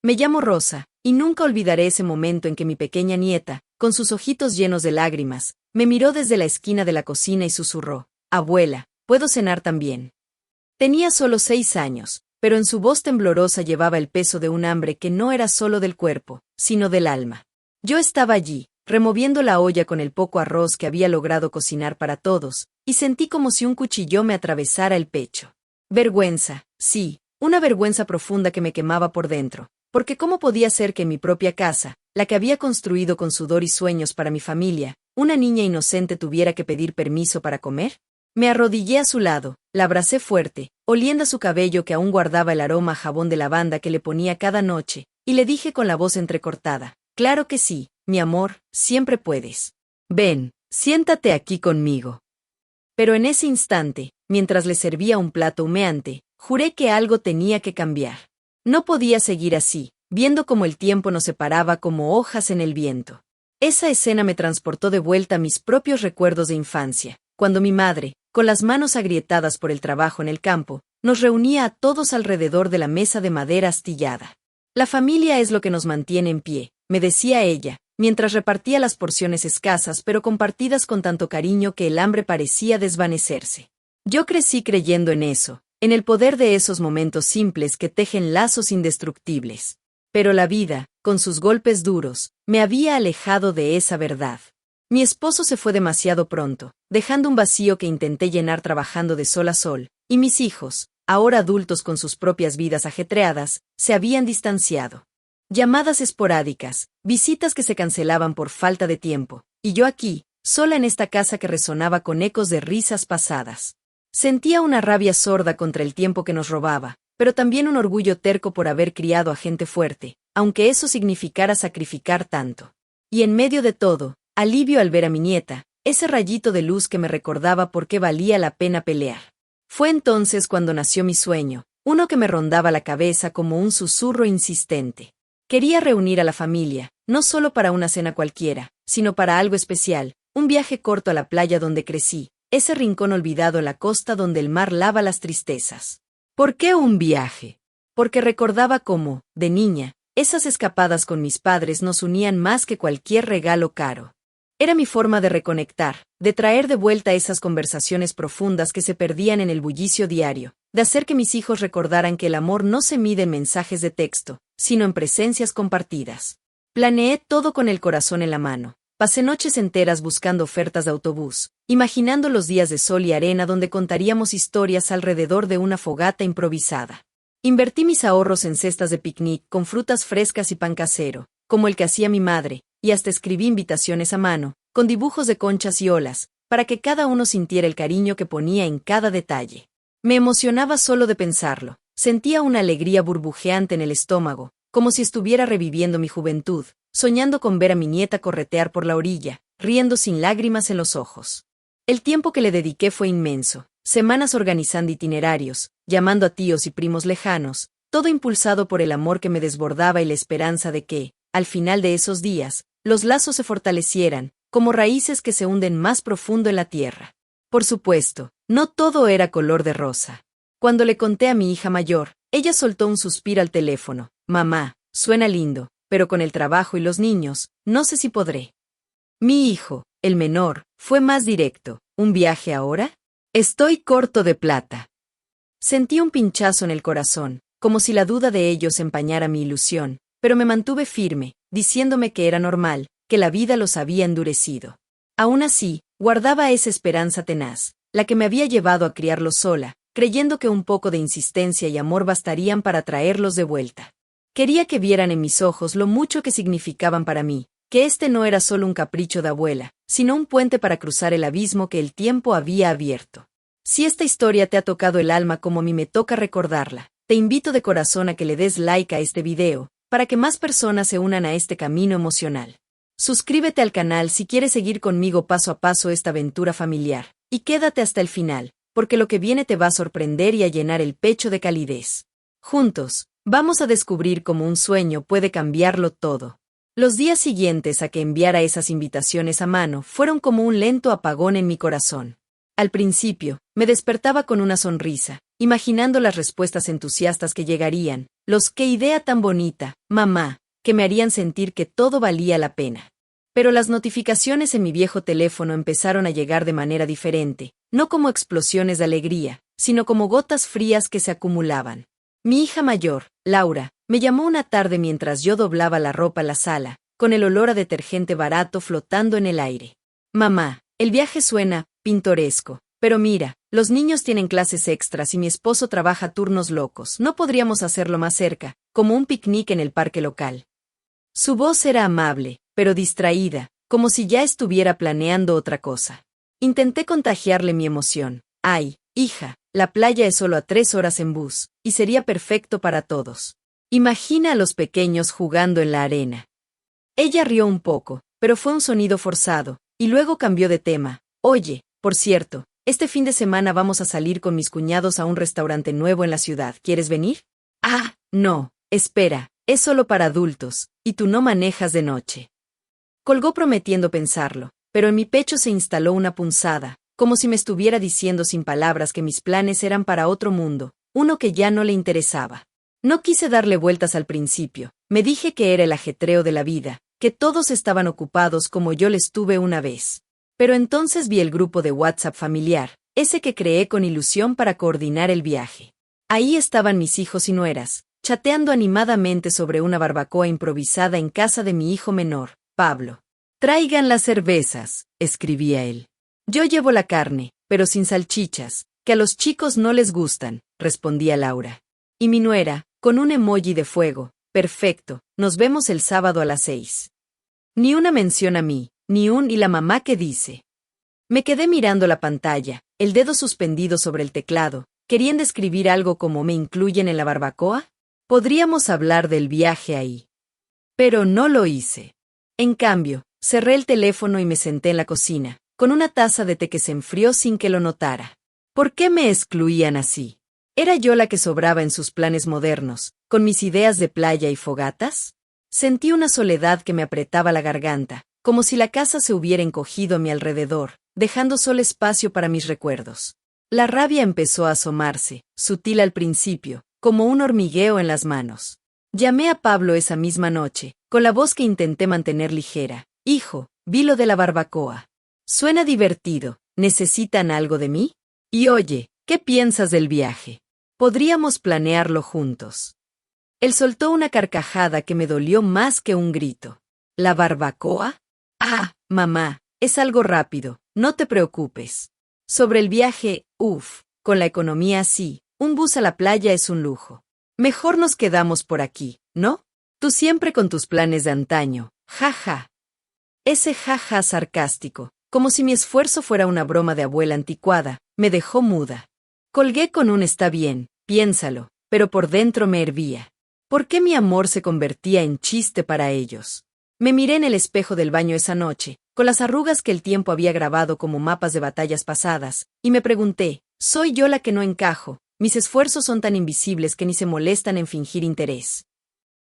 Me llamo Rosa, y nunca olvidaré ese momento en que mi pequeña nieta, con sus ojitos llenos de lágrimas, me miró desde la esquina de la cocina y susurró: «Abuela, ¿puedo cenar también?». Tenía solo 6 años, pero en su voz temblorosa llevaba el peso de un hambre que no era solo del cuerpo, sino del alma. Yo estaba allí, removiendo la olla con el poco arroz que había logrado cocinar para todos, y sentí como si un cuchillo me atravesara el pecho. Vergüenza, sí, una vergüenza profunda que me quemaba por dentro, porque ¿cómo podía ser que en mi propia casa, la que había construido con sudor y sueños para mi familia, una niña inocente tuviera que pedir permiso para comer? Me arrodillé a su lado, la abracé fuerte, oliendo a su cabello que aún guardaba el aroma a jabón de lavanda que le ponía cada noche, y le dije con la voz entrecortada: «Claro que sí, mi amor, siempre puedes. Ven, siéntate aquí conmigo». Pero en ese instante, mientras le servía un plato humeante, juré que algo tenía que cambiar. No podía seguir así, viendo cómo el tiempo nos separaba como hojas en el viento. Esa escena me transportó de vuelta a mis propios recuerdos de infancia, cuando mi madre, con las manos agrietadas por el trabajo en el campo, nos reunía a todos alrededor de la mesa de madera astillada. «La familia es lo que nos mantiene en pie», me decía ella, mientras repartía las porciones escasas pero compartidas con tanto cariño que el hambre parecía desvanecerse. Yo crecí creyendo en eso, en el poder de esos momentos simples que tejen lazos indestructibles. Pero la vida, con sus golpes duros, me había alejado de esa verdad. Mi esposo se fue demasiado pronto, dejando un vacío que intenté llenar trabajando de sol a sol, y mis hijos, ahora adultos con sus propias vidas ajetreadas, se habían distanciado. Llamadas esporádicas, visitas que se cancelaban por falta de tiempo, y yo aquí, sola en esta casa que resonaba con ecos de risas pasadas. Sentía una rabia sorda contra el tiempo que nos robaba, pero también un orgullo terco por haber criado a gente fuerte, aunque eso significara sacrificar tanto. Y en medio de todo, alivio al ver a mi nieta, ese rayito de luz que me recordaba por qué valía la pena pelear. Fue entonces cuando nació mi sueño, uno que me rondaba la cabeza como un susurro insistente. Quería reunir a la familia, no solo para una cena cualquiera, sino para algo especial, un viaje corto a la playa donde crecí, ese rincón olvidado en la costa donde el mar lava las tristezas. ¿Por qué un viaje? Porque recordaba cómo, de niña, esas escapadas con mis padres nos unían más que cualquier regalo caro. Era mi forma de reconectar, de traer de vuelta esas conversaciones profundas que se perdían en el bullicio diario, de hacer que mis hijos recordaran que el amor no se mide en mensajes de texto, sino en presencias compartidas. Planeé todo con el corazón en la mano. Pasé noches enteras buscando ofertas de autobús, imaginando los días de sol y arena donde contaríamos historias alrededor de una fogata improvisada. Invertí mis ahorros en cestas de picnic con frutas frescas y pan casero, como el que hacía mi madre, y hasta escribí invitaciones a mano, con dibujos de conchas y olas, para que cada uno sintiera el cariño que ponía en cada detalle. Me emocionaba solo de pensarlo, sentía una alegría burbujeante en el estómago, como si estuviera reviviendo mi juventud, soñando con ver a mi nieta corretear por la orilla, riendo sin lágrimas en los ojos. El tiempo que le dediqué fue inmenso, semanas organizando itinerarios, llamando a tíos y primos lejanos, todo impulsado por el amor que me desbordaba y la esperanza de que, al final de esos días, los lazos se fortalecieran, como raíces que se hunden más profundo en la tierra. Por supuesto, no todo era color de rosa. Cuando le conté a mi hija mayor, ella soltó un suspiro al teléfono: «Mamá, suena lindo, pero con el trabajo y los niños, no sé si podré». Mi hijo, el menor, fue más directo: «¿Un viaje ahora? Estoy corto de plata». Sentí un pinchazo en el corazón, como si la duda de ellos empañara mi ilusión, pero me mantuve firme, diciéndome que era normal, que la vida los había endurecido. Aún así, guardaba esa esperanza tenaz, la que me había llevado a criarlos sola, creyendo que un poco de insistencia y amor bastarían para traerlos de vuelta. Quería que vieran en mis ojos lo mucho que significaban para mí, que este no era solo un capricho de abuela, sino un puente para cruzar el abismo que el tiempo había abierto. Si esta historia te ha tocado el alma como a mí me toca recordarla, te invito de corazón a que le des like a este video, para que más personas se unan a este camino emocional. Suscríbete al canal si quieres seguir conmigo paso a paso esta aventura familiar, y quédate hasta el final, porque lo que viene te va a sorprender y a llenar el pecho de calidez. Juntos, vamos a descubrir cómo un sueño puede cambiarlo todo. Los días siguientes a que enviara esas invitaciones a mano fueron como un lento apagón en mi corazón. Al principio, me despertaba con una sonrisa, imaginando las respuestas entusiastas que llegarían, los "qué idea tan bonita, mamá", que me harían sentir que todo valía la pena. Pero las notificaciones en mi viejo teléfono empezaron a llegar de manera diferente, no como explosiones de alegría, sino como gotas frías que se acumulaban. Mi hija mayor, Laura, me llamó una tarde mientras yo doblaba la ropa en la sala, con el olor a detergente barato flotando en el aire. Mamá, el viaje suena pintoresco, pero mira, los niños tienen clases extras y mi esposo trabaja turnos locos, ¿no podríamos hacerlo más cerca, como un picnic en el parque local? Su voz era amable, pero distraída, como si ya estuviera planeando otra cosa. Intenté contagiarle mi emoción. Ay, hija, la playa es solo a 3 horas en bus, y sería perfecto para todos. Imagina a los pequeños jugando en la arena. Ella rió un poco, pero fue un sonido forzado, y luego cambió de tema. Oye, por cierto, este fin de semana vamos a salir con mis cuñados a un restaurante nuevo en la ciudad. ¿Quieres venir? Ah, no, espera, es solo para adultos, y tú no manejas de noche. Colgó prometiendo pensarlo, pero en mi pecho se instaló una punzada, como si me estuviera diciendo sin palabras que mis planes eran para otro mundo, uno que ya no le interesaba. No quise darle vueltas al principio, me dije que era el ajetreo de la vida, que todos estaban ocupados como yo les tuve una vez. Pero entonces vi el grupo de WhatsApp familiar, ese que creé con ilusión para coordinar el viaje. Ahí estaban mis hijos y nueras, chateando animadamente sobre una barbacoa improvisada en casa de mi hijo menor, Pablo. Traigan las cervezas, escribía él. Yo llevo la carne, pero sin salchichas, que a los chicos no les gustan, respondía Laura. Y mi nuera, con un emoji de fuego, perfecto, nos vemos el sábado a las 6. Ni una mención a mí, ni un "y la mamá qué dice". Me quedé mirando la pantalla, el dedo suspendido sobre el teclado, queriendo escribir algo como "¿me incluyen en la barbacoa?". Podríamos hablar del viaje ahí. Pero no lo hice. En cambio, cerré el teléfono y me senté en la cocina, con una taza de té que se enfrió sin que lo notara. ¿Por qué me excluían así? ¿Era yo la que sobraba en sus planes modernos, con mis ideas de playa y fogatas? Sentí una soledad que me apretaba la garganta, como si la casa se hubiera encogido a mi alrededor, dejando solo espacio para mis recuerdos. La rabia empezó a asomarse, sutil al principio, como un hormigueo en las manos. Llamé a Pablo esa misma noche, con la voz que intenté mantener ligera. Hijo, vi lo de la barbacoa. Suena divertido, ¿necesitan algo de mí? Y oye, ¿qué piensas del viaje? Podríamos planearlo juntos. Él soltó una carcajada que me dolió más que un grito. ¿La barbacoa? Ah, mamá, es algo rápido, no te preocupes. Sobre el viaje, con la economía así, un bus a la playa es un lujo. Mejor nos quedamos por aquí, ¿no? Tú siempre con tus planes de antaño, jaja. Ese jaja sarcástico, como si mi esfuerzo fuera una broma de abuela anticuada, me dejó muda. Colgué con un "está bien, piénsalo", pero por dentro me hervía. ¿Por qué mi amor se convertía en chiste para ellos? Me miré en el espejo del baño esa noche, con las arrugas que el tiempo había grabado como mapas de batallas pasadas, y me pregunté, ¿soy yo la que no encajo? Mis esfuerzos son tan invisibles que ni se molestan en fingir interés.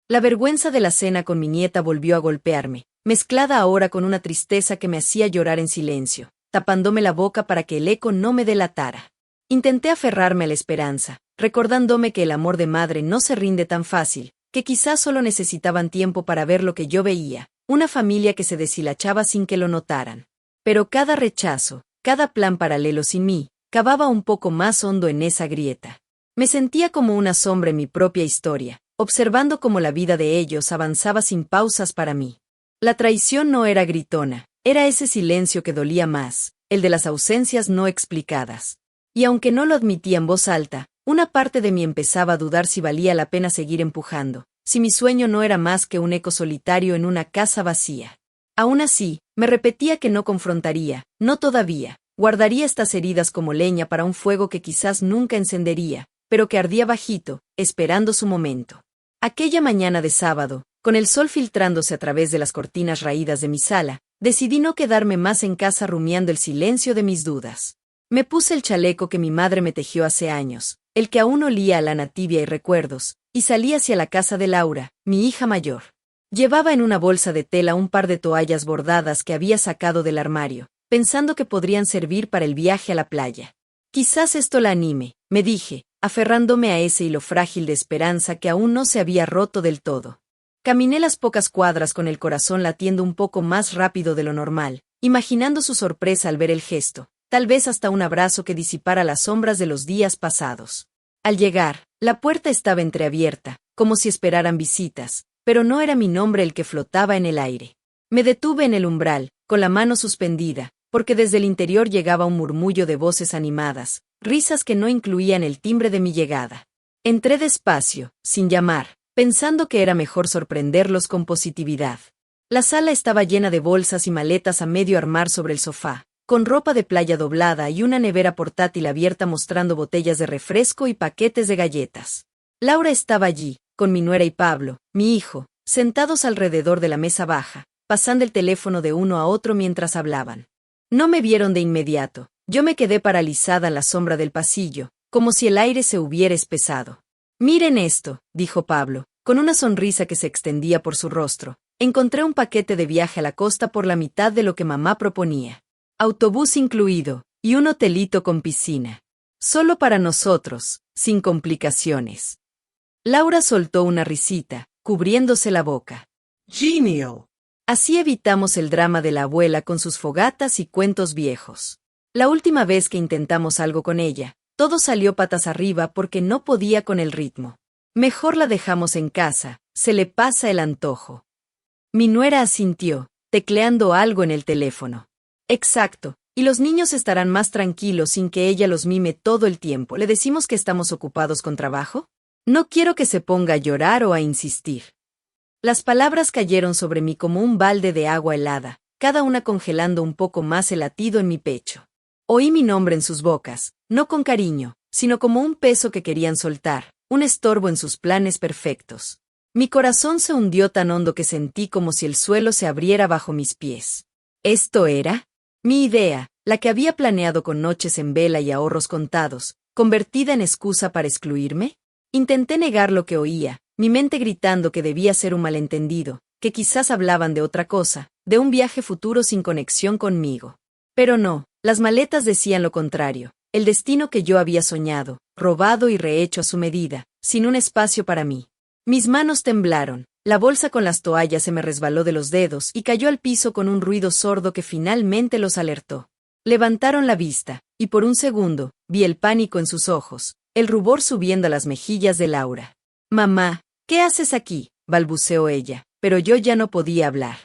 La vergüenza de la cena con mi nieta volvió a golpearme, mezclada ahora con una tristeza que me hacía llorar en silencio, tapándome la boca para que el eco no me delatara. Intenté aferrarme a la esperanza, recordándome que el amor de madre no se rinde tan fácil, que quizás solo necesitaban tiempo para ver lo que yo veía, una familia que se deshilachaba sin que lo notaran. Pero cada rechazo, cada plan paralelo sin mí, cavaba un poco más hondo en esa grieta. Me sentía como una sombra en mi propia historia, observando cómo la vida de ellos avanzaba sin pausas para mí. La traición no era gritona, era ese silencio que dolía más, el de las ausencias no explicadas. Y aunque no lo admitía en voz alta, una parte de mí empezaba a dudar si valía la pena seguir empujando, si mi sueño no era más que un eco solitario en una casa vacía. Aún así, me repetía que no confrontaría, no todavía. Guardaría estas heridas como leña para un fuego que quizás nunca encendería, pero que ardía bajito, esperando su momento. Aquella mañana de sábado, con el sol filtrándose a través de las cortinas raídas de mi sala, decidí no quedarme más en casa rumiando el silencio de mis dudas. Me puse el chaleco que mi madre me tejió hace años, el que aún olía a lana tibia y recuerdos, y salí hacia la casa de Laura, mi hija mayor. Llevaba en una bolsa de tela un par de toallas bordadas que había sacado del armario, pensando que podrían servir para el viaje a la playa. Quizás esto la anime, me dije, aferrándome a ese hilo frágil de esperanza que aún no se había roto del todo. Caminé las pocas cuadras con el corazón latiendo un poco más rápido de lo normal, imaginando su sorpresa al ver el gesto, tal vez hasta un abrazo que disipara las sombras de los días pasados. Al llegar, la puerta estaba entreabierta, como si esperaran visitas, pero no era mi nombre el que flotaba en el aire. Me detuve en el umbral, con la mano suspendida, porque desde el interior llegaba un murmullo de voces animadas, risas que no incluían el timbre de mi llegada. Entré despacio, sin llamar, pensando que era mejor sorprenderlos con positividad. La sala estaba llena de bolsas y maletas a medio armar sobre el sofá, con ropa de playa doblada y una nevera portátil abierta mostrando botellas de refresco y paquetes de galletas. Laura estaba allí, con mi nuera y Pablo, mi hijo, sentados alrededor de la mesa baja, pasando el teléfono de uno a otro mientras hablaban. No me vieron de inmediato, yo me quedé paralizada en la sombra del pasillo, como si el aire se hubiera espesado. «Miren esto», dijo Pablo, con una sonrisa que se extendía por su rostro. Encontré un paquete de viaje a la costa por la mitad de lo que mamá proponía. Autobús incluido, y un hotelito con piscina. Solo para nosotros, sin complicaciones. Laura soltó una risita, cubriéndose la boca. Genial. Así evitamos el drama de la abuela con sus fogatas y cuentos viejos. La última vez que intentamos algo con ella, todo salió patas arriba porque no podía con el ritmo. Mejor la dejamos en casa, se le pasa el antojo. Mi nuera asintió, tecleando algo en el teléfono. Exacto, y los niños estarán más tranquilos sin que ella los mime todo el tiempo. ¿Le decimos que estamos ocupados con trabajo? No quiero que se ponga a llorar o a insistir. Las palabras cayeron sobre mí como un balde de agua helada, cada una congelando un poco más el latido en mi pecho. Oí mi nombre en sus bocas, no con cariño, sino como un peso que querían soltar, un estorbo en sus planes perfectos. Mi corazón se hundió tan hondo que sentí como si el suelo se abriera bajo mis pies. ¿Esto era? Mi idea, la que había planeado con noches en vela y ahorros contados, convertida en excusa para excluirme. Intenté negar lo que oía, mi mente gritando que debía ser un malentendido, que quizás hablaban de otra cosa, de un viaje futuro sin conexión conmigo. Pero no, las maletas decían lo contrario, el destino que yo había soñado, robado y rehecho a su medida, sin un espacio para mí. Mis manos temblaron, la bolsa con las toallas se me resbaló de los dedos y cayó al piso con un ruido sordo que finalmente los alertó. Levantaron la vista, y por un segundo, vi el pánico en sus ojos, el rubor subiendo a las mejillas de Laura. «Mamá, ¿qué haces aquí?», balbuceó ella, pero yo ya no podía hablar.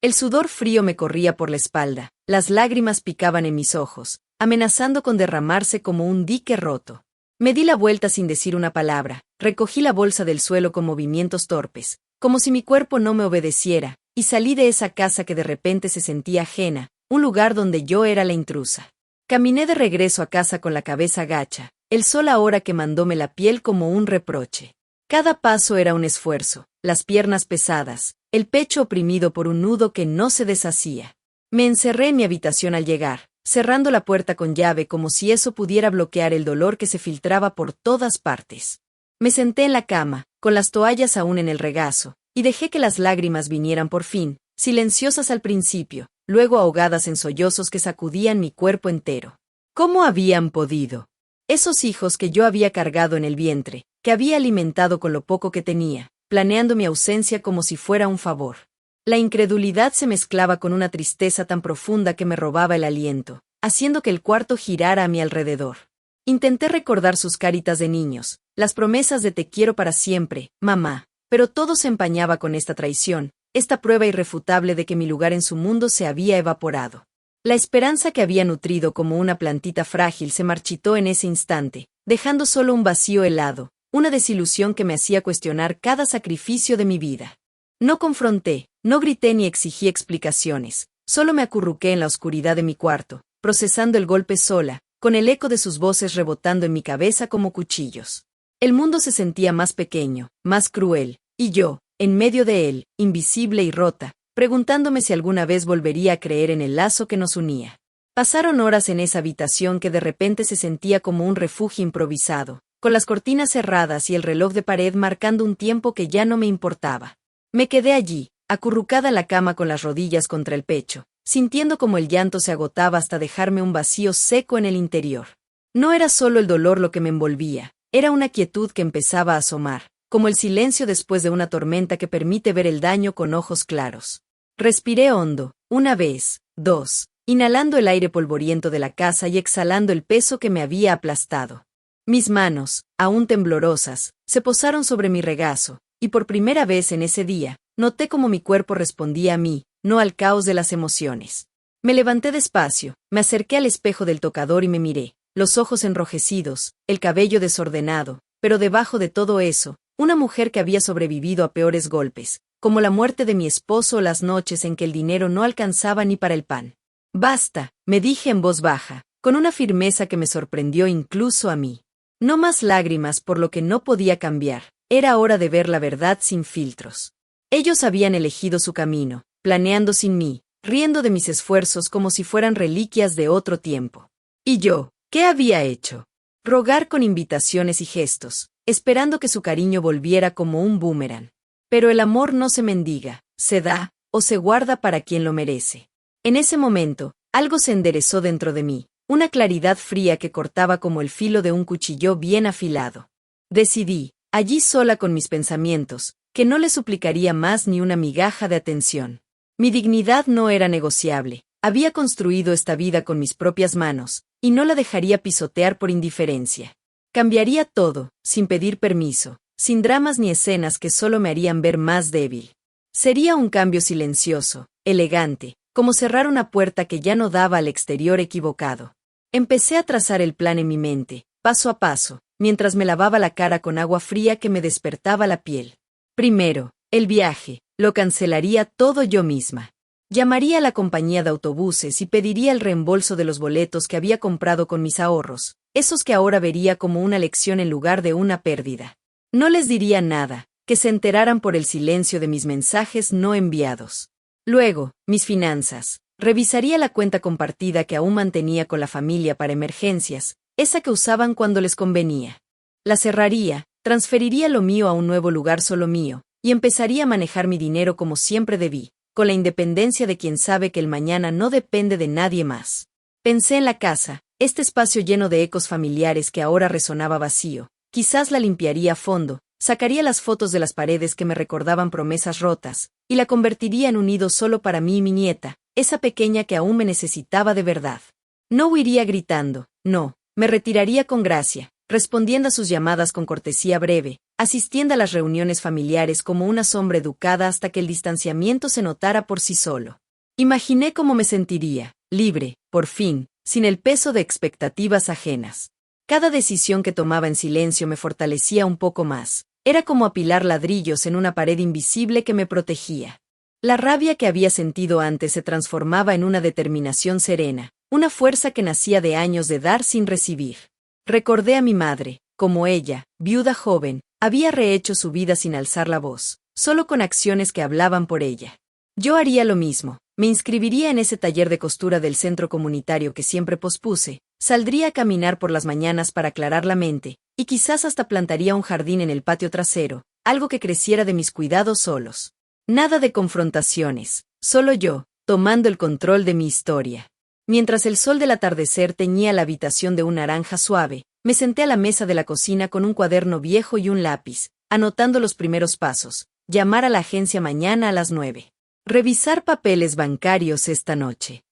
El sudor frío me corría por la espalda, las lágrimas picaban en mis ojos, amenazando con derramarse como un dique roto. Me di la vuelta sin decir una palabra, recogí la bolsa del suelo con movimientos torpes, como si mi cuerpo no me obedeciera, y salí de esa casa que de repente se sentía ajena, un lugar donde yo era la intrusa. Caminé de regreso a casa con la cabeza gacha, el sol ahora quemándome la piel como un reproche. Cada paso era un esfuerzo, las piernas pesadas, el pecho oprimido por un nudo que no se deshacía. Me encerré en mi habitación al llegar, cerrando la puerta con llave como si eso pudiera bloquear el dolor que se filtraba por todas partes. Me senté en la cama, con las toallas aún en el regazo, y dejé que las lágrimas vinieran por fin, silenciosas al principio, luego ahogadas en sollozos que sacudían mi cuerpo entero. ¿Cómo habían podido? Esos hijos que yo había cargado en el vientre, que había alimentado con lo poco que tenía, planeando mi ausencia como si fuera un favor. La incredulidad se mezclaba con una tristeza tan profunda que me robaba el aliento, haciendo que el cuarto girara a mi alrededor. Intenté recordar sus caritas de niños, las promesas de te quiero para siempre, mamá, pero todo se empañaba con esta traición, esta prueba irrefutable de que mi lugar en su mundo se había evaporado. La esperanza que había nutrido como una plantita frágil se marchitó en ese instante, dejando solo un vacío helado, una desilusión que me hacía cuestionar cada sacrificio de mi vida. No confronté, no grité ni exigí explicaciones, solo me acurruqué en la oscuridad de mi cuarto, procesando el golpe sola, con el eco de sus voces rebotando en mi cabeza como cuchillos. El mundo se sentía más pequeño, más cruel, y yo, en medio de él, invisible y rota, preguntándome si alguna vez volvería a creer en el lazo que nos unía. Pasaron horas en esa habitación que de repente se sentía como un refugio improvisado, con las cortinas cerradas y el reloj de pared marcando un tiempo que ya no me importaba. Me quedé allí, acurrucada en la cama con las rodillas contra el pecho, sintiendo como el llanto se agotaba hasta dejarme un vacío seco en el interior. No era solo el dolor lo que me envolvía, era una quietud que empezaba a asomar, como el silencio después de una tormenta que permite ver el daño con ojos claros. Respiré hondo, una vez, dos, inhalando el aire polvoriento de la casa y exhalando el peso que me había aplastado. Mis manos, aún temblorosas, se posaron sobre mi regazo, y por primera vez en ese día, noté cómo mi cuerpo respondía a mí, no al caos de las emociones. Me levanté despacio, me acerqué al espejo del tocador y me miré, los ojos enrojecidos, el cabello desordenado, pero debajo de todo eso, una mujer que había sobrevivido a peores golpes, como la muerte de mi esposo o las noches en que el dinero no alcanzaba ni para el pan. Basta, me dije en voz baja, con una firmeza que me sorprendió incluso a mí. No más lágrimas por lo que no podía cambiar, era hora de ver la verdad sin filtros. Ellos habían elegido su camino, planeando sin mí, riendo de mis esfuerzos como si fueran reliquias de otro tiempo. ¿Y yo, qué había hecho? Rogar con invitaciones y gestos, esperando que su cariño volviera como un boomerang. Pero el amor no se mendiga, se da, o se guarda para quien lo merece. En ese momento, algo se enderezó dentro de mí, una claridad fría que cortaba como el filo de un cuchillo bien afilado. Decidí, allí sola con mis pensamientos, que no le suplicaría más ni una migaja de atención. Mi dignidad no era negociable, había construido esta vida con mis propias manos, y no la dejaría pisotear por indiferencia. Cambiaría todo, sin pedir permiso, sin dramas ni escenas que solo me harían ver más débil. Sería un cambio silencioso, elegante, como cerrar una puerta que ya no daba al exterior equivocado. Empecé a trazar el plan en mi mente, paso a paso, mientras me lavaba la cara con agua fría que me despertaba la piel. Primero, el viaje, lo cancelaría todo yo misma. Llamaría a la compañía de autobuses y pediría el reembolso de los boletos que había comprado con mis ahorros, esos que ahora vería como una lección en lugar de una pérdida. No les diría nada, que se enteraran por el silencio de mis mensajes no enviados. Luego, mis finanzas. Revisaría la cuenta compartida que aún mantenía con la familia para emergencias, esa que usaban cuando les convenía. La cerraría, transferiría lo mío a un nuevo lugar solo mío, y empezaría a manejar mi dinero como siempre debí, con la independencia de quien sabe que el mañana no depende de nadie más. Pensé en la casa, este espacio lleno de ecos familiares que ahora resonaba vacío. Quizás la limpiaría a fondo, sacaría las fotos de las paredes que me recordaban promesas rotas, y la convertiría en un nido solo para mí y mi nieta, esa pequeña que aún me necesitaba de verdad. No huiría gritando, no, me retiraría con gracia, respondiendo a sus llamadas con cortesía breve, asistiendo a las reuniones familiares como una sombra educada hasta que el distanciamiento se notara por sí solo. Imaginé cómo me sentiría, libre, por fin, sin el peso de expectativas ajenas. Cada decisión que tomaba en silencio me fortalecía un poco más, era como apilar ladrillos en una pared invisible que me protegía. La rabia que había sentido antes se transformaba en una determinación serena, una fuerza que nacía de años de dar sin recibir. Recordé a mi madre, como ella, viuda joven, había rehecho su vida sin alzar la voz, solo con acciones que hablaban por ella. Yo haría lo mismo, me inscribiría en ese taller de costura del centro comunitario que siempre pospuse, saldría a caminar por las mañanas para aclarar la mente, y quizás hasta plantaría un jardín en el patio trasero, algo que creciera de mis cuidados solos. Nada de confrontaciones, solo yo, tomando el control de mi historia. Mientras el sol del atardecer teñía la habitación de un naranja suave, me senté a la mesa de la cocina con un cuaderno viejo y un lápiz, anotando los primeros pasos, llamar a la agencia mañana a las 9. Revisar papeles bancarios esta noche.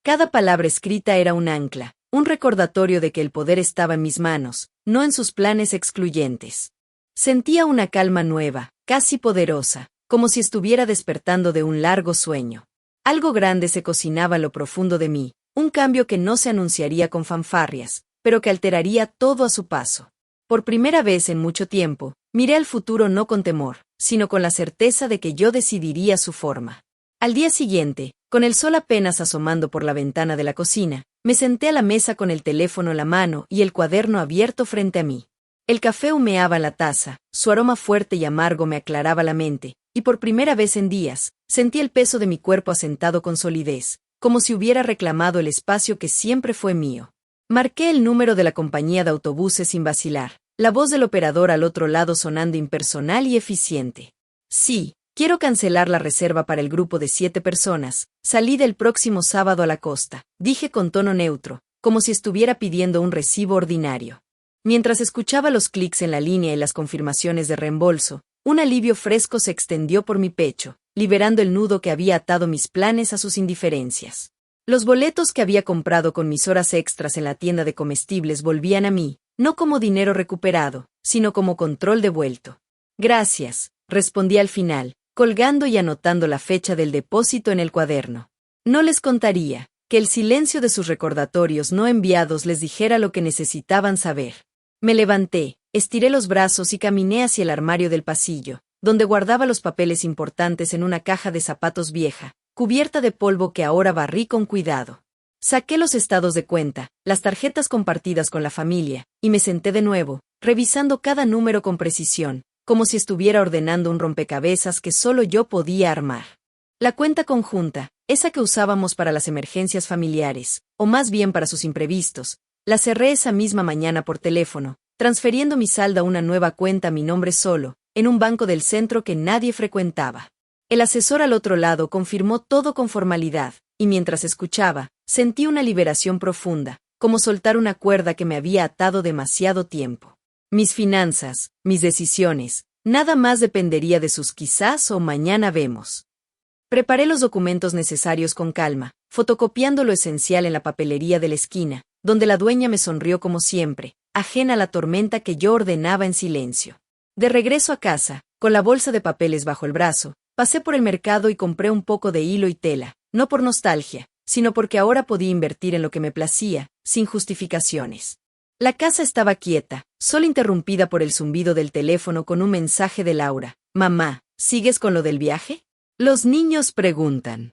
Cada palabra escrita era un ancla, un recordatorio de que el poder estaba en mis manos, no en sus planes excluyentes. Sentía una calma nueva, casi poderosa, como si estuviera despertando de un largo sueño. Algo grande se cocinaba en lo profundo de mí, un cambio que no se anunciaría con fanfarrias, pero que alteraría todo a su paso. Por primera vez en mucho tiempo, miré al futuro no con temor, sino con la certeza de que yo decidiría su forma. Al día siguiente, con el sol apenas asomando por la ventana de la cocina, me senté a la mesa con el teléfono en la mano y el cuaderno abierto frente a mí. El café humeaba en la taza, su aroma fuerte y amargo me aclaraba la mente, y por primera vez en días, sentí el peso de mi cuerpo asentado con solidez, como si hubiera reclamado el espacio que siempre fue mío. Marqué el número de la compañía de autobuses sin vacilar, la voz del operador al otro lado sonando impersonal y eficiente. Sí, Quiero cancelar la reserva para el grupo de 7 personas. Salí del próximo sábado a la costa, dije con tono neutro, como si estuviera pidiendo un recibo ordinario. Mientras escuchaba los clics en la línea y las confirmaciones de reembolso, un alivio fresco se extendió por mi pecho, liberando el nudo que había atado mis planes a sus indiferencias. Los boletos que había comprado con mis horas extras en la tienda de comestibles volvían a mí, no como dinero recuperado, sino como control devuelto. Gracias, respondí al final, colgando y anotando la fecha del depósito en el cuaderno. No les contaría, que el silencio de sus recordatorios no enviados les dijera lo que necesitaban saber. Me levanté, estiré los brazos y caminé hacia el armario del pasillo, donde guardaba los papeles importantes en una caja de zapatos vieja, cubierta de polvo que ahora barrí con cuidado. Saqué los estados de cuenta, las tarjetas compartidas con la familia, y me senté de nuevo, revisando cada número con precisión, como si estuviera ordenando un rompecabezas que solo yo podía armar. La cuenta conjunta, esa que usábamos para las emergencias familiares, o más bien para sus imprevistos, la cerré esa misma mañana por teléfono, transfiriendo mi saldo a una nueva cuenta a mi nombre solo, en un banco del centro que nadie frecuentaba. El asesor al otro lado confirmó todo con formalidad, y mientras escuchaba, sentí una liberación profunda, como soltar una cuerda que me había atado demasiado tiempo. Mis finanzas, mis decisiones, nada más dependería de sus quizás o mañana vemos. Preparé los documentos necesarios con calma, fotocopiando lo esencial en la papelería de la esquina, donde la dueña me sonrió como siempre, ajena a la tormenta que yo ordenaba en silencio. De regreso a casa, con la bolsa de papeles bajo el brazo, pasé por el mercado y compré un poco de hilo y tela, no por nostalgia, sino porque ahora podía invertir en lo que me placía, sin justificaciones. La casa estaba quieta, solo interrumpida por el zumbido del teléfono con un mensaje de Laura. «Mamá, ¿sigues con lo del viaje? Los niños preguntan».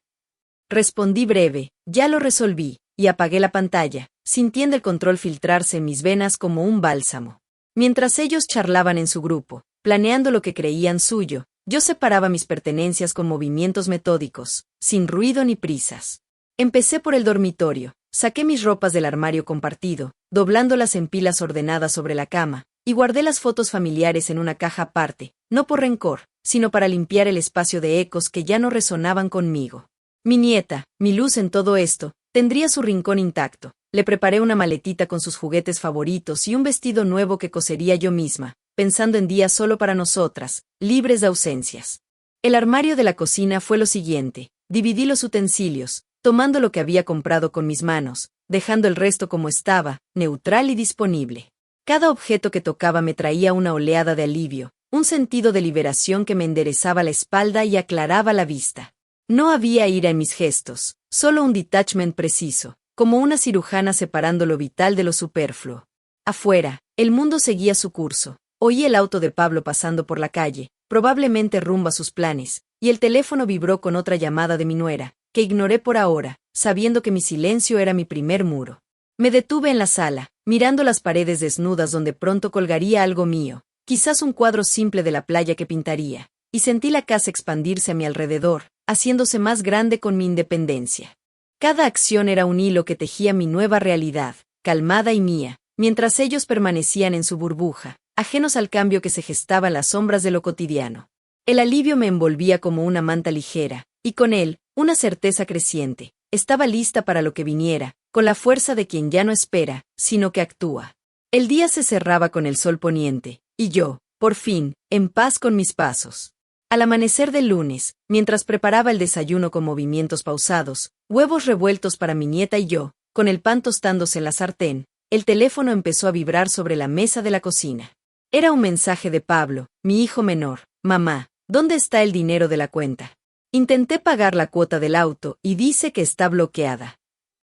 Respondí breve, ya lo resolví, y apagué la pantalla, sintiendo el control filtrarse en mis venas como un bálsamo. Mientras ellos charlaban en su grupo, planeando lo que creían suyo, yo separaba mis pertenencias con movimientos metódicos, sin ruido ni prisas. Empecé por el dormitorio, saqué mis ropas del armario compartido, doblándolas en pilas ordenadas sobre la cama, y guardé las fotos familiares en una caja aparte, no por rencor, sino para limpiar el espacio de ecos que ya no resonaban conmigo. Mi nieta, mi luz en todo esto, tendría su rincón intacto. Le preparé una maletita con sus juguetes favoritos y un vestido nuevo que cosería yo misma, pensando en días solo para nosotras, libres de ausencias. El armario de la cocina fue lo siguiente: dividí los utensilios, tomando lo que había comprado con mis manos, dejando el resto como estaba, neutral y disponible. Cada objeto que tocaba me traía una oleada de alivio, un sentido de liberación que me enderezaba la espalda y aclaraba la vista. No había ira en mis gestos, solo un detachment preciso, como una cirujana separando lo vital de lo superfluo. Afuera, el mundo seguía su curso. Oí el auto de Pablo pasando por la calle, probablemente rumbo a sus planes, y el teléfono vibró con otra llamada de mi nuera, que ignoré por ahora, sabiendo que mi silencio era mi primer muro. Me detuve en la sala, mirando las paredes desnudas donde pronto colgaría algo mío, quizás un cuadro simple de la playa que pintaría, y sentí la casa expandirse a mi alrededor, haciéndose más grande con mi independencia. Cada acción era un hilo que tejía mi nueva realidad, calmada y mía, mientras ellos permanecían en su burbuja, ajenos al cambio que se gestaba en las sombras de lo cotidiano. El alivio me envolvía como una manta ligera, y con él, una certeza creciente. Estaba lista para lo que viniera, con la fuerza de quien ya no espera, sino que actúa. El día se cerraba con el sol poniente, y yo, por fin, en paz con mis pasos. Al amanecer del lunes, mientras preparaba el desayuno con movimientos pausados, huevos revueltos para mi nieta y yo, con el pan tostándose en la sartén, el teléfono empezó a vibrar sobre la mesa de la cocina. Era un mensaje de Pablo, mi hijo menor. «Mamá, ¿dónde está el dinero de la cuenta? Intenté pagar la cuota del auto y dice que está bloqueada».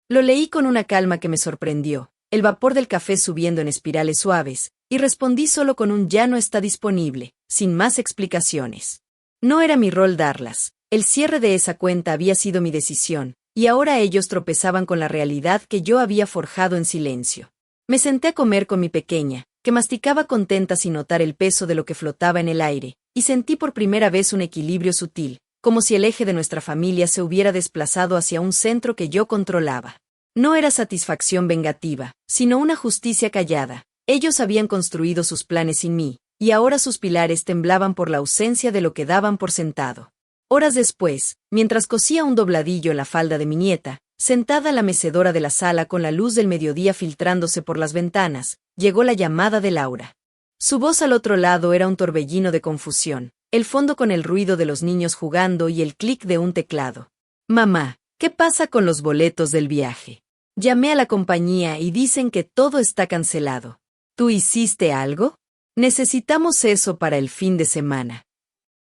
Lo leí con una calma que me sorprendió, el vapor del café subiendo en espirales suaves, y respondí solo con un «ya no está disponible», sin más explicaciones. No era mi rol darlas. El cierre de esa cuenta había sido mi decisión, y ahora ellos tropezaban con la realidad que yo había forjado en silencio. Me senté a comer con mi pequeña, que masticaba contenta sin notar el peso de lo que flotaba en el aire, y sentí por primera vez un equilibrio sutil, como si el eje de nuestra familia se hubiera desplazado hacia un centro que yo controlaba. No era satisfacción vengativa, sino una justicia callada. Ellos habían construido sus planes sin mí, y ahora sus pilares temblaban por la ausencia de lo que daban por sentado. Horas después, mientras cosía un dobladillo en la falda de mi nieta, sentada en la mecedora de la sala con la luz del mediodía filtrándose por las ventanas, llegó la llamada de Laura. Su voz al otro lado era un torbellino de confusión, el fondo con el ruido de los niños jugando y el clic de un teclado. Mamá, ¿qué pasa con los boletos del viaje? Llamé a la compañía y dicen que todo está cancelado. ¿Tú hiciste algo? Necesitamos eso para el fin de semana.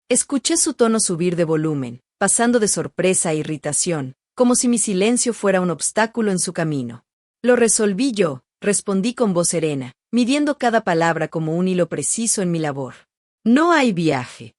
Escuché su tono subir de volumen, pasando de sorpresa a irritación, como si mi silencio fuera un obstáculo en su camino. Lo resolví yo, respondí con voz serena, midiendo cada palabra como un hilo preciso en mi labor. No hay viaje.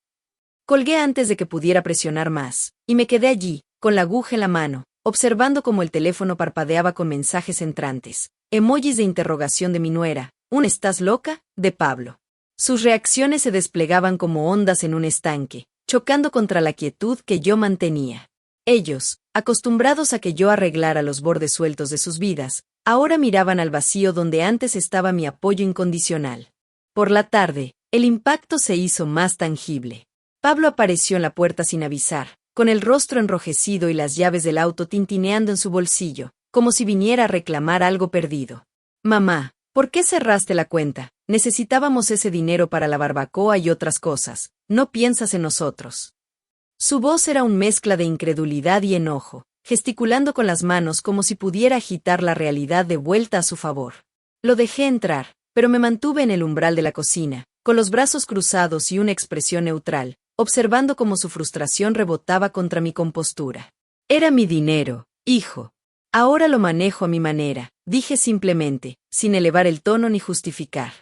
Colgué antes de que pudiera presionar más, y me quedé allí, con la aguja en la mano, observando cómo el teléfono parpadeaba con mensajes entrantes, emojis de interrogación de mi nuera, un ¿estás loca?, de Pablo. Sus reacciones se desplegaban como ondas en un estanque, chocando contra la quietud que yo mantenía. Ellos, acostumbrados a que yo arreglara los bordes sueltos de sus vidas, ahora miraban al vacío donde antes estaba mi apoyo incondicional. Por la tarde, el impacto se hizo más tangible. Pablo apareció en la puerta sin avisar, con el rostro enrojecido y las llaves del auto tintineando en su bolsillo, como si viniera a reclamar algo perdido. Mamá, ¿por qué cerraste la cuenta? Necesitábamos ese dinero para la barbacoa y otras cosas. ¿No piensas en nosotros? Su voz era una mezcla de incredulidad y enojo, gesticulando con las manos como si pudiera agitar la realidad de vuelta a su favor. Lo dejé entrar, pero me mantuve en el umbral de la cocina, con los brazos cruzados y una expresión neutral, observando cómo su frustración rebotaba contra mi compostura. Era mi dinero, hijo. Ahora lo manejo a mi manera, dije simplemente, sin elevar el tono ni justificar.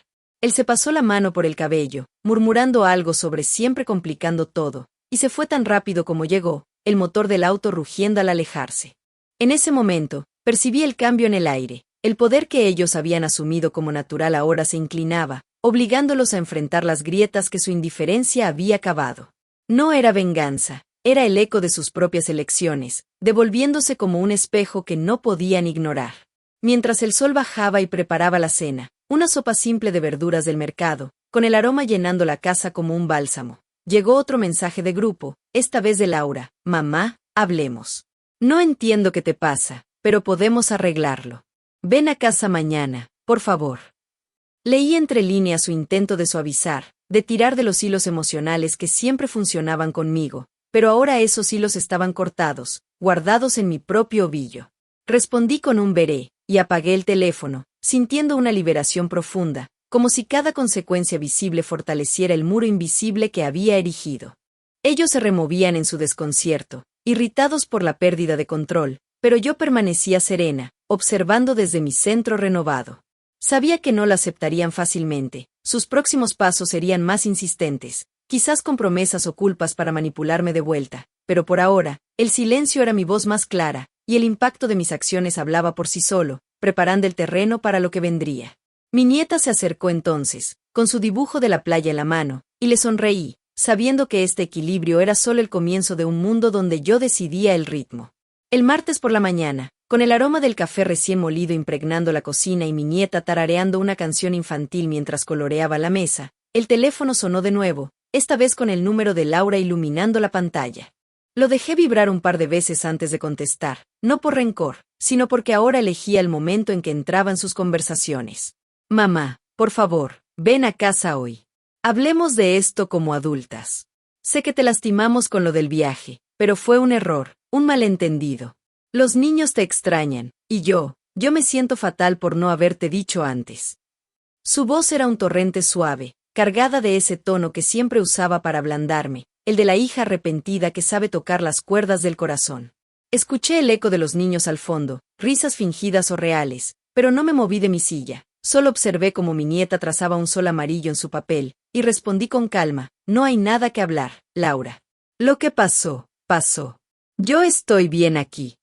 Él se pasó la mano por el cabello, murmurando algo sobre siempre complicando todo, y se fue tan rápido como llegó, el motor del auto rugiendo al alejarse. En ese momento, percibí el cambio en el aire, el poder que ellos habían asumido como natural ahora se inclinaba, obligándolos a enfrentar las grietas que su indiferencia había cavado. No era venganza, era el eco de sus propias elecciones, devolviéndose como un espejo que no podían ignorar. Mientras el sol bajaba y preparaba la cena, una sopa simple de verduras del mercado, con el aroma llenando la casa como un bálsamo. Llegó otro mensaje de grupo, esta vez de Laura. Mamá, hablemos. No entiendo qué te pasa, pero podemos arreglarlo. Ven a casa mañana, por favor. Leí entre líneas su intento de suavizar, de tirar de los hilos emocionales que siempre funcionaban conmigo, pero ahora esos hilos estaban cortados, guardados en mi propio ovillo. Respondí con un veré, y apagué el teléfono, sintiendo una liberación profunda, como si cada consecuencia visible fortaleciera el muro invisible que había erigido. Ellos se removían en su desconcierto, irritados por la pérdida de control, pero yo permanecía serena, observando desde mi centro renovado. Sabía que no la aceptarían fácilmente, sus próximos pasos serían más insistentes, quizás con promesas o culpas para manipularme de vuelta, pero por ahora, el silencio era mi voz más clara, y el impacto de mis acciones hablaba por sí solo, preparando el terreno para lo que vendría. Mi nieta se acercó entonces, con su dibujo de la playa en la mano, y le sonreí, sabiendo que este equilibrio era solo el comienzo de un mundo donde yo decidía el ritmo. El martes por la mañana, con el aroma del café recién molido impregnando la cocina y mi nieta tarareando una canción infantil mientras coloreaba la mesa, el teléfono sonó de nuevo, esta vez con el número de Laura iluminando la pantalla. Lo dejé vibrar un par de veces antes de contestar, no por rencor, sino porque ahora elegía el momento en que entraban sus conversaciones. Mamá, por favor, ven a casa hoy. Hablemos de esto como adultas. Sé que te lastimamos con lo del viaje, pero fue un error, un malentendido. Los niños te extrañan, y yo me siento fatal por no haberte dicho antes. Su voz era un torrente suave, cargada de ese tono que siempre usaba para ablandarme, el de la hija arrepentida que sabe tocar las cuerdas del corazón. Escuché el eco de los niños al fondo, risas fingidas o reales, pero no me moví de mi silla, solo observé cómo mi nieta trazaba un sol amarillo en su papel, y respondí con calma, no hay nada que hablar, Laura. Lo que pasó, pasó. Yo estoy bien aquí.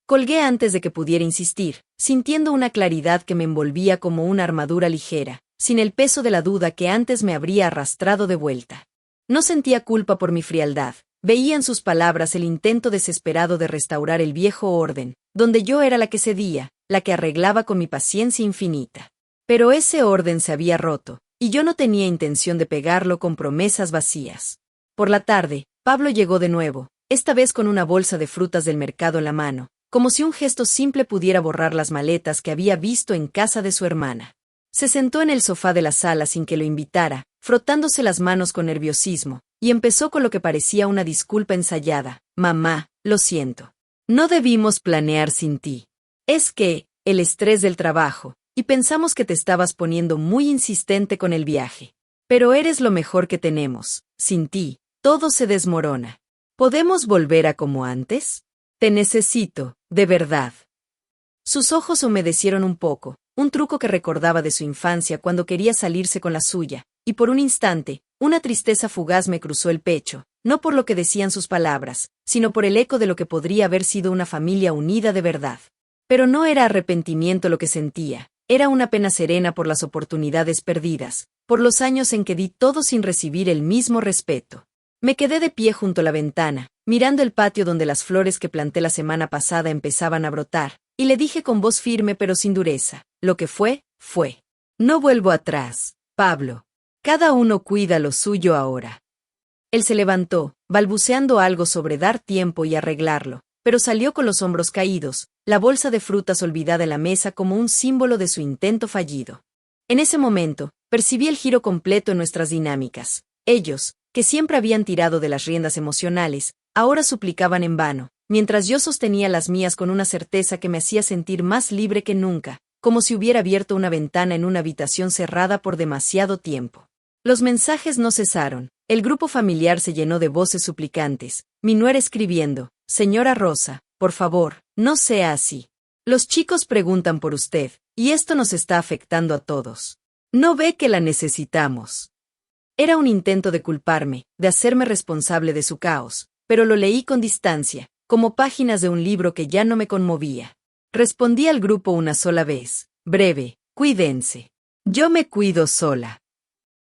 Colgué antes de que pudiera insistir, sintiendo una claridad que me envolvía como una armadura ligera, sin el peso de la duda que antes me habría arrastrado de vuelta. No sentía culpa por mi frialdad, veía en sus palabras el intento desesperado de restaurar el viejo orden, donde yo era la que cedía, la que arreglaba con mi paciencia infinita. Pero ese orden se había roto, y yo no tenía intención de pegarlo con promesas vacías. Por la tarde, Pablo llegó de nuevo, esta vez con una bolsa de frutas del mercado en la mano, como si un gesto simple pudiera borrar las maletas que había visto en casa de su hermana. Se sentó en el sofá de la sala sin que lo invitara, frotándose las manos con nerviosismo, y empezó con lo que parecía una disculpa ensayada. Mamá, lo siento. No debimos planear sin ti. Es que, el estrés del trabajo, y pensamos que te estabas poniendo muy insistente con el viaje. Pero eres lo mejor que tenemos. Sin ti, todo se desmorona. ¿Podemos volver a como antes? Te necesito, de verdad. Sus ojos humedecieron un poco, un truco que recordaba de su infancia cuando quería salirse con la suya, y por un instante, una tristeza fugaz me cruzó el pecho, no por lo que decían sus palabras, sino por el eco de lo que podría haber sido una familia unida de verdad. Pero no era arrepentimiento lo que sentía, era una pena serena por las oportunidades perdidas, por los años en que di todo sin recibir el mismo respeto. Me quedé de pie junto a la ventana, mirando el patio donde las flores que planté la semana pasada empezaban a brotar, y le dije con voz firme pero sin dureza, lo que fue, fue. No vuelvo atrás, Pablo. Cada uno cuida lo suyo ahora. Él se levantó, balbuceando algo sobre dar tiempo y arreglarlo, pero salió con los hombros caídos, la bolsa de frutas olvidada en la mesa como un símbolo de su intento fallido. En ese momento, percibí el giro completo en nuestras dinámicas. Ellos, que siempre habían tirado de las riendas emocionales, ahora suplicaban en vano, mientras yo sostenía las mías con una certeza que me hacía sentir más libre que nunca, como si hubiera abierto una ventana en una habitación cerrada por demasiado tiempo. Los mensajes no cesaron, el grupo familiar se llenó de voces suplicantes, mi nuera escribiendo, señora Rosa, por favor, no sea así. Los chicos preguntan por usted, y esto nos está afectando a todos. ¿No ve que la necesitamos? Era un intento de culparme, de hacerme responsable de su caos, pero lo leí con distancia, como páginas de un libro que ya no me conmovía. Respondí al grupo una sola vez, breve, cuídense. Yo me cuido sola.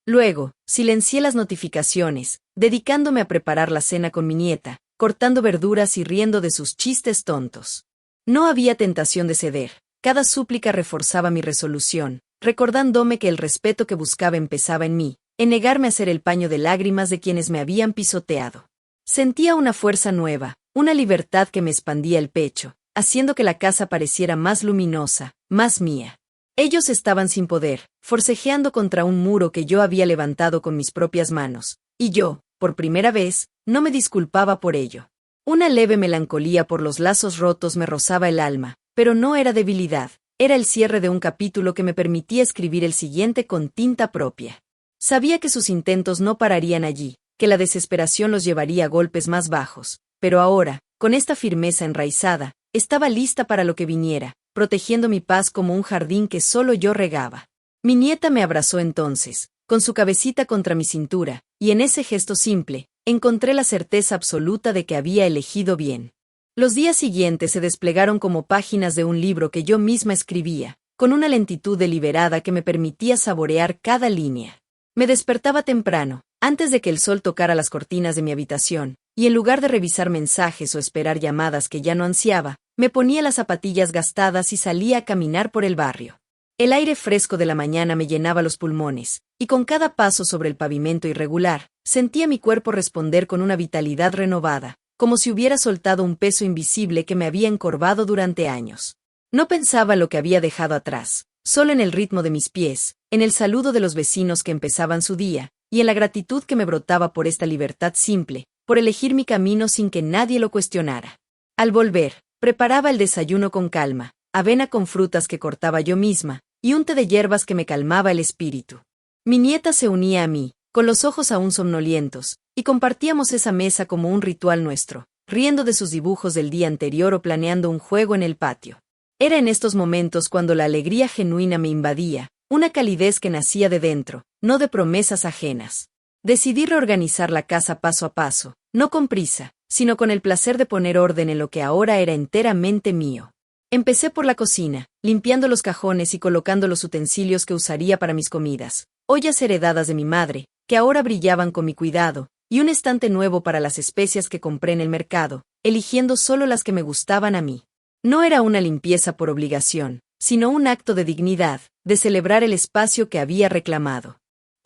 Luego, silencié las notificaciones, dedicándome a preparar la cena con mi nieta, cortando verduras y riendo de sus chistes tontos. No había tentación de ceder, cada súplica reforzaba mi resolución, recordándome que el respeto que buscaba empezaba en mí, en negarme a ser el paño de lágrimas de quienes me habían pisoteado. Sentía una fuerza nueva, una libertad que me expandía el pecho, haciendo que la casa pareciera más luminosa, más mía. Ellos estaban sin poder, forcejeando contra un muro que yo había levantado con mis propias manos, y yo, por primera vez, no me disculpaba por ello. Una leve melancolía por los lazos rotos me rozaba el alma, pero no era debilidad, era el cierre de un capítulo que me permitía escribir el siguiente con tinta propia. Sabía que sus intentos no pararían allí, que la desesperación los llevaría a golpes más bajos, pero ahora, con esta firmeza enraizada, estaba lista para lo que viniera, protegiendo mi paz como un jardín que solo yo regaba. Mi nieta me abrazó entonces, con su cabecita contra mi cintura, y en ese gesto simple, encontré la certeza absoluta de que había elegido bien. Los días siguientes se desplegaron como páginas de un libro que yo misma escribía, con una lentitud deliberada que me permitía saborear cada línea. Me despertaba temprano, antes de que el sol tocara las cortinas de mi habitación, y en lugar de revisar mensajes o esperar llamadas que ya no ansiaba, me ponía las zapatillas gastadas y salía a caminar por el barrio. El aire fresco de la mañana me llenaba los pulmones, y con cada paso sobre el pavimento irregular, sentía mi cuerpo responder con una vitalidad renovada, como si hubiera soltado un peso invisible que me había encorvado durante años. No pensaba lo que había dejado atrás, solo en el ritmo de mis pies, en el saludo de los vecinos que empezaban su día, y en la gratitud que me brotaba por esta libertad simple, por elegir mi camino sin que nadie lo cuestionara. Al volver, preparaba el desayuno con calma, avena con frutas que cortaba yo misma, y un té de hierbas que me calmaba el espíritu. Mi nieta se unía a mí, con los ojos aún somnolientos, y compartíamos esa mesa como un ritual nuestro, riendo de sus dibujos del día anterior o planeando un juego en el patio. Era en estos momentos cuando la alegría genuina me invadía, una calidez que nacía de dentro, no de promesas ajenas. Decidí reorganizar la casa paso a paso, no con prisa, sino con el placer de poner orden en lo que ahora era enteramente mío. Empecé por la cocina, limpiando los cajones y colocando los utensilios que usaría para mis comidas, ollas heredadas de mi madre, que ahora brillaban con mi cuidado, y un estante nuevo para las especias que compré en el mercado, eligiendo solo las que me gustaban a mí. No era una limpieza por obligación, sino un acto de dignidad, de celebrar el espacio que había reclamado.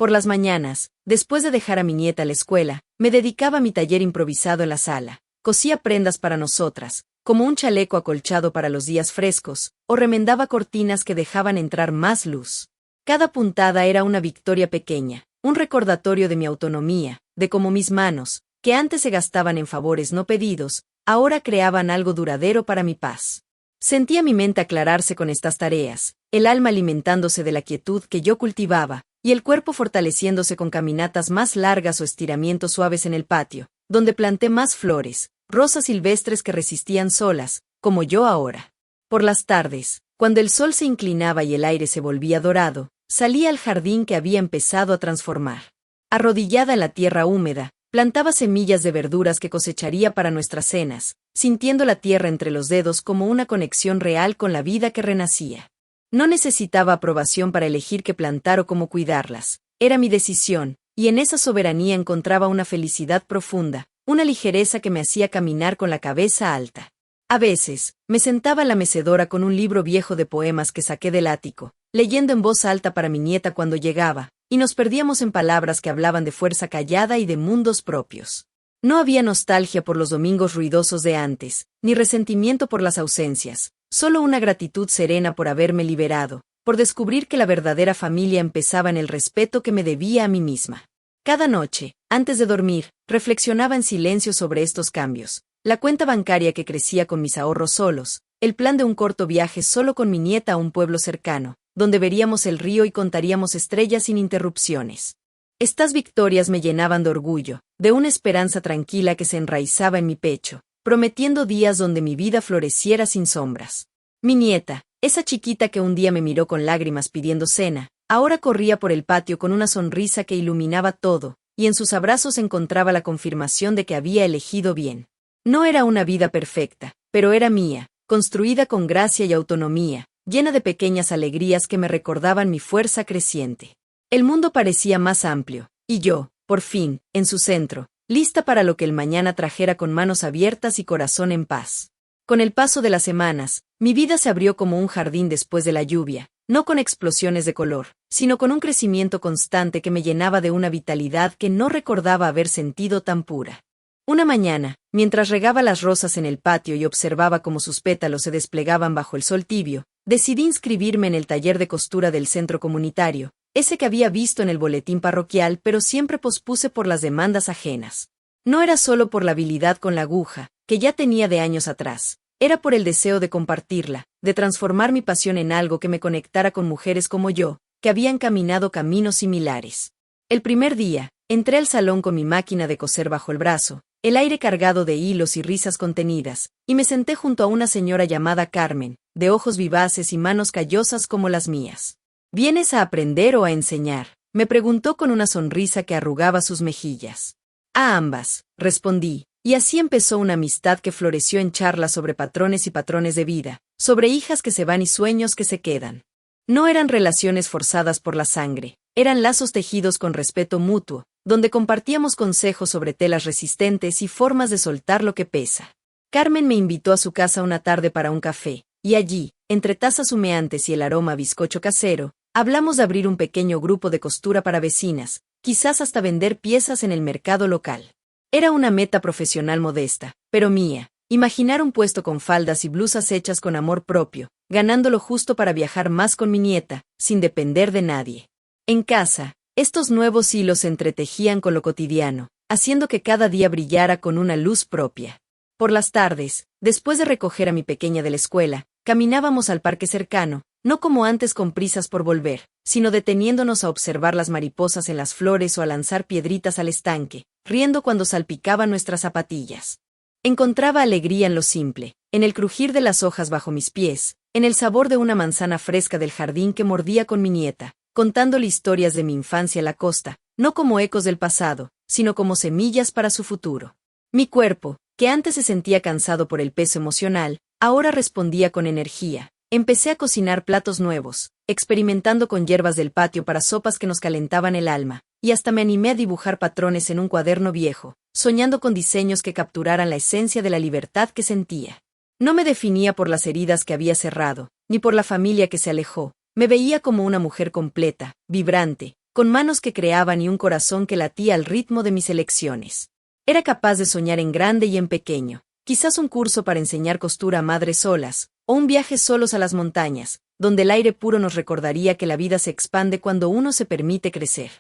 Por las mañanas, después de dejar a mi nieta a la escuela, me dedicaba a mi taller improvisado en la sala. Cosía prendas para nosotras, como un chaleco acolchado para los días frescos, o remendaba cortinas que dejaban entrar más luz. Cada puntada era una victoria pequeña, un recordatorio de mi autonomía, de cómo mis manos, que antes se gastaban en favores no pedidos, ahora creaban algo duradero para mi paz. Sentía mi mente aclararse con estas tareas, el alma alimentándose de la quietud que yo cultivaba, y el cuerpo fortaleciéndose con caminatas más largas o estiramientos suaves en el patio, donde planté más flores, rosas silvestres que resistían solas, como yo ahora. Por las tardes, cuando el sol se inclinaba y el aire se volvía dorado, salía al jardín que había empezado a transformar. Arrodillada en la tierra húmeda, plantaba semillas de verduras que cosecharía para nuestras cenas, sintiendo la tierra entre los dedos como una conexión real con la vida que renacía. No necesitaba aprobación para elegir qué plantar o cómo cuidarlas. Era mi decisión, y en esa soberanía encontraba una felicidad profunda, una ligereza que me hacía caminar con la cabeza alta. A veces, me sentaba en la mecedora con un libro viejo de poemas que saqué del ático, leyendo en voz alta para mi nieta cuando llegaba, y nos perdíamos en palabras que hablaban de fuerza callada y de mundos propios. No había nostalgia por los domingos ruidosos de antes, ni resentimiento por las ausencias. Solo una gratitud serena por haberme liberado, por descubrir que la verdadera familia empezaba en el respeto que me debía a mí misma. Cada noche, antes de dormir, reflexionaba en silencio sobre estos cambios, la cuenta bancaria que crecía con mis ahorros solos, el plan de un corto viaje solo con mi nieta a un pueblo cercano, donde veríamos el río y contaríamos estrellas sin interrupciones. Estas victorias me llenaban de orgullo, de una esperanza tranquila que se enraizaba en mi pecho, prometiendo días donde mi vida floreciera sin sombras. Mi nieta, esa chiquita que un día me miró con lágrimas pidiendo cena, ahora corría por el patio con una sonrisa que iluminaba todo, y en sus abrazos encontraba la confirmación de que había elegido bien. No era una vida perfecta, pero era mía, construida con gracia y autonomía, llena de pequeñas alegrías que me recordaban mi fuerza creciente. El mundo parecía más amplio, y yo, por fin, en su centro, lista para lo que el mañana trajera con manos abiertas y corazón en paz. Con el paso de las semanas, mi vida se abrió como un jardín después de la lluvia, no con explosiones de color, sino con un crecimiento constante que me llenaba de una vitalidad que no recordaba haber sentido tan pura. Una mañana, mientras regaba las rosas en el patio y observaba cómo sus pétalos se desplegaban bajo el sol tibio, decidí inscribirme en el taller de costura del centro comunitario, ese que había visto en el boletín parroquial pero siempre pospuse por las demandas ajenas. No era solo por la habilidad con la aguja, que ya tenía de años atrás, era por el deseo de compartirla, de transformar mi pasión en algo que me conectara con mujeres como yo, que habían caminado caminos similares. El primer día, entré al salón con mi máquina de coser bajo el brazo, el aire cargado de hilos y risas contenidas, y me senté junto a una señora llamada Carmen, de ojos vivaces y manos callosas como las mías. ¿Vienes a aprender o a enseñar?, me preguntó con una sonrisa que arrugaba sus mejillas. A ambas, respondí, y así empezó una amistad que floreció en charlas sobre patrones y patrones de vida, sobre hijas que se van y sueños que se quedan. No eran relaciones forzadas por la sangre, eran lazos tejidos con respeto mutuo, donde compartíamos consejos sobre telas resistentes y formas de soltar lo que pesa. Carmen me invitó a su casa una tarde para un café, y allí, entre tazas humeantes y el aroma a bizcocho casero, hablamos de abrir un pequeño grupo de costura para vecinas, quizás hasta vender piezas en el mercado local. Era una meta profesional modesta, pero mía, imaginar un puesto con faldas y blusas hechas con amor propio, ganando lo justo para viajar más con mi nieta, sin depender de nadie. En casa, estos nuevos hilos se entretejían con lo cotidiano, haciendo que cada día brillara con una luz propia. Por las tardes, después de recoger a mi pequeña de la escuela, caminábamos al parque cercano, no como antes con prisas por volver, sino deteniéndonos a observar las mariposas en las flores o a lanzar piedritas al estanque, riendo cuando salpicaban nuestras zapatillas. Encontraba alegría en lo simple, en el crujir de las hojas bajo mis pies, en el sabor de una manzana fresca del jardín que mordía con mi nieta, contándole historias de mi infancia a la costa, no como ecos del pasado, sino como semillas para su futuro. Mi cuerpo, que antes se sentía cansado por el peso emocional, ahora respondía con energía. Empecé a cocinar platos nuevos, experimentando con hierbas del patio para sopas que nos calentaban el alma, y hasta me animé a dibujar patrones en un cuaderno viejo, soñando con diseños que capturaran la esencia de la libertad que sentía. No me definía por las heridas que había cerrado, ni por la familia que se alejó, me veía como una mujer completa, vibrante, con manos que creaban y un corazón que latía al ritmo de mis elecciones. Era capaz de soñar en grande y en pequeño, quizás un curso para enseñar costura a madres solas, o un viaje solos a las montañas, donde el aire puro nos recordaría que la vida se expande cuando uno se permite crecer.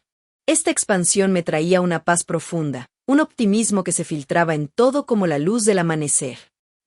Esta expansión me traía una paz profunda, un optimismo que se filtraba en todo como la luz del amanecer.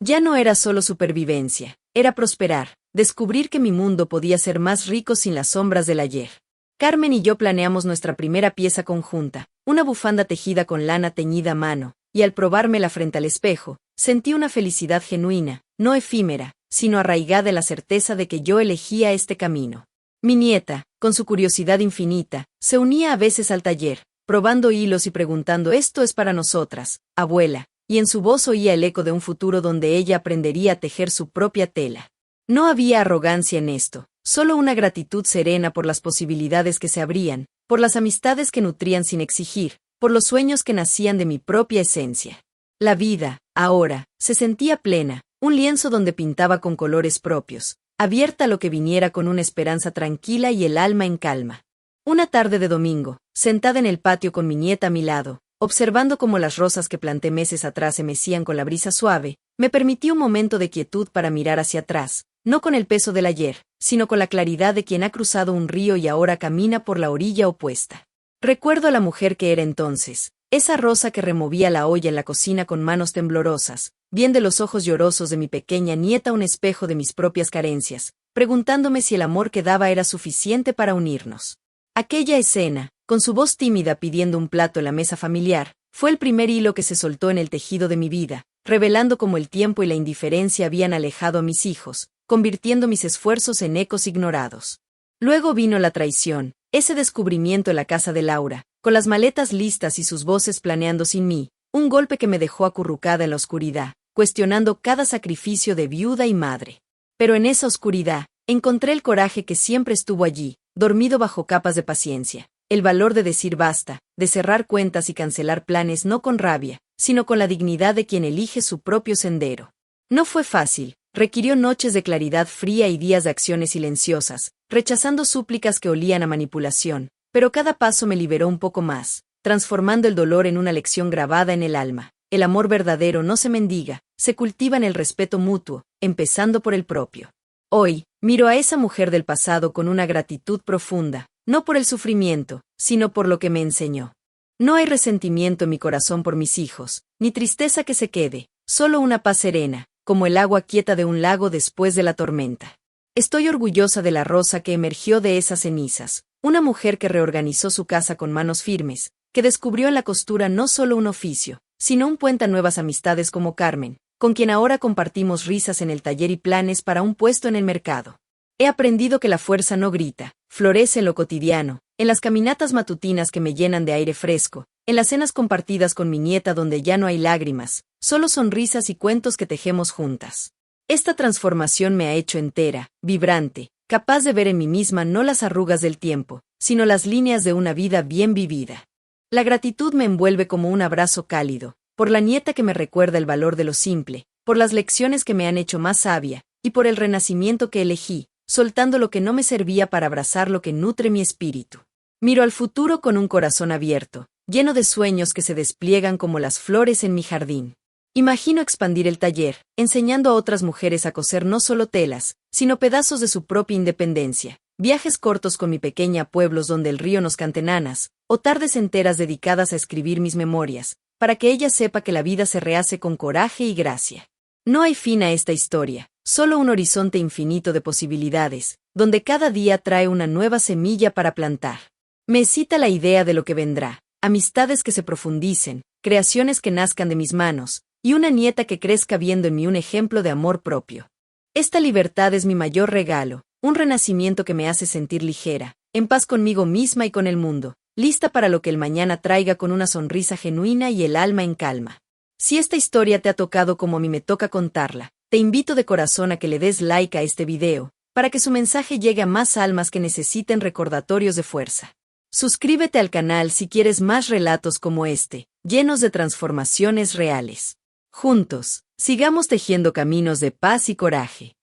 Ya no era solo supervivencia, era prosperar, descubrir que mi mundo podía ser más rico sin las sombras del ayer. Carmen y yo planeamos nuestra primera pieza conjunta, una bufanda tejida con lana teñida a mano, y al probármela frente al espejo, sentí una felicidad genuina, no efímera, sino arraigada en la certeza de que yo elegía este camino. Mi nieta, con su curiosidad infinita, se unía a veces al taller, probando hilos y preguntando «¿Esto es para nosotras, abuela?», y en su voz oía el eco de un futuro donde ella aprendería a tejer su propia tela. No había arrogancia en esto, solo una gratitud serena por las posibilidades que se abrían, por las amistades que nutrían sin exigir, por los sueños que nacían de mi propia esencia. La vida, ahora, se sentía plena, un lienzo donde pintaba con colores propios, abierta a lo que viniera con una esperanza tranquila y el alma en calma. Una tarde de domingo, sentada en el patio con mi nieta a mi lado, observando cómo las rosas que planté meses atrás se mecían con la brisa suave, me permití un momento de quietud para mirar hacia atrás, no con el peso del ayer, sino con la claridad de quien ha cruzado un río y ahora camina por la orilla opuesta. Recuerdo a la mujer que era entonces, esa rosa que removía la olla en la cocina con manos temblorosas, viendo los ojos llorosos de mi pequeña nieta un espejo de mis propias carencias, preguntándome si el amor que daba era suficiente para unirnos. Aquella escena, con su voz tímida pidiendo un plato en la mesa familiar, fue el primer hilo que se soltó en el tejido de mi vida, revelando cómo el tiempo y la indiferencia habían alejado a mis hijos, convirtiendo mis esfuerzos en ecos ignorados. Luego vino la traición, ese descubrimiento en la casa de Laura, con las maletas listas y sus voces planeando sin mí, un golpe que me dejó acurrucada en la oscuridad, cuestionando cada sacrificio de viuda y madre. Pero en esa oscuridad, encontré el coraje que siempre estuvo allí, dormido bajo capas de paciencia, el valor de decir basta, de cerrar cuentas y cancelar planes no con rabia, sino con la dignidad de quien elige su propio sendero. No fue fácil, requirió noches de claridad fría y días de acciones silenciosas, rechazando súplicas que olían a manipulación, pero cada paso me liberó un poco más, transformando el dolor en una lección grabada en el alma. El amor verdadero no se mendiga, se cultiva en el respeto mutuo, empezando por el propio. Hoy, miro a esa mujer del pasado con una gratitud profunda, no por el sufrimiento, sino por lo que me enseñó. No hay resentimiento en mi corazón por mis hijos, ni tristeza que se quede, solo una paz serena, como el agua quieta de un lago después de la tormenta. Estoy orgullosa de la rosa que emergió de esas cenizas, una mujer que reorganizó su casa con manos firmes, que descubrió en la costura no solo un oficio, sino un puente a nuevas amistades como Carmen, con quien ahora compartimos risas en el taller y planes para un puesto en el mercado. He aprendido que la fuerza no grita, florece en lo cotidiano, en las caminatas matutinas que me llenan de aire fresco, en las cenas compartidas con mi nieta donde ya no hay lágrimas, solo sonrisas y cuentos que tejemos juntas. Esta transformación me ha hecho entera, vibrante, capaz de ver en mí misma no las arrugas del tiempo, sino las líneas de una vida bien vivida. La gratitud me envuelve como un abrazo cálido, por la nieta que me recuerda el valor de lo simple, por las lecciones que me han hecho más sabia, y por el renacimiento que elegí, soltando lo que no me servía para abrazar lo que nutre mi espíritu. Miro al futuro con un corazón abierto, lleno de sueños que se despliegan como las flores en mi jardín. Imagino expandir el taller, enseñando a otras mujeres a coser no solo telas, sino pedazos de su propia independencia, viajes cortos con mi pequeña a pueblos donde el río nos cante nanas, o tardes enteras dedicadas a escribir mis memorias, para que ella sepa que la vida se rehace con coraje y gracia. No hay fin a esta historia, solo un horizonte infinito de posibilidades, donde cada día trae una nueva semilla para plantar. Me excita la idea de lo que vendrá, amistades que se profundicen, creaciones que nazcan de mis manos, y una nieta que crezca viendo en mí un ejemplo de amor propio. Esta libertad es mi mayor regalo, un renacimiento que me hace sentir ligera, en paz conmigo misma y con el mundo, lista para lo que el mañana traiga con una sonrisa genuina y el alma en calma. Si esta historia te ha tocado como a mí me toca contarla, te invito de corazón a que le des like a este video, para que su mensaje llegue a más almas que necesiten recordatorios de fuerza. Suscríbete al canal si quieres más relatos como este, llenos de transformaciones reales. Juntos, sigamos tejiendo caminos de paz y coraje.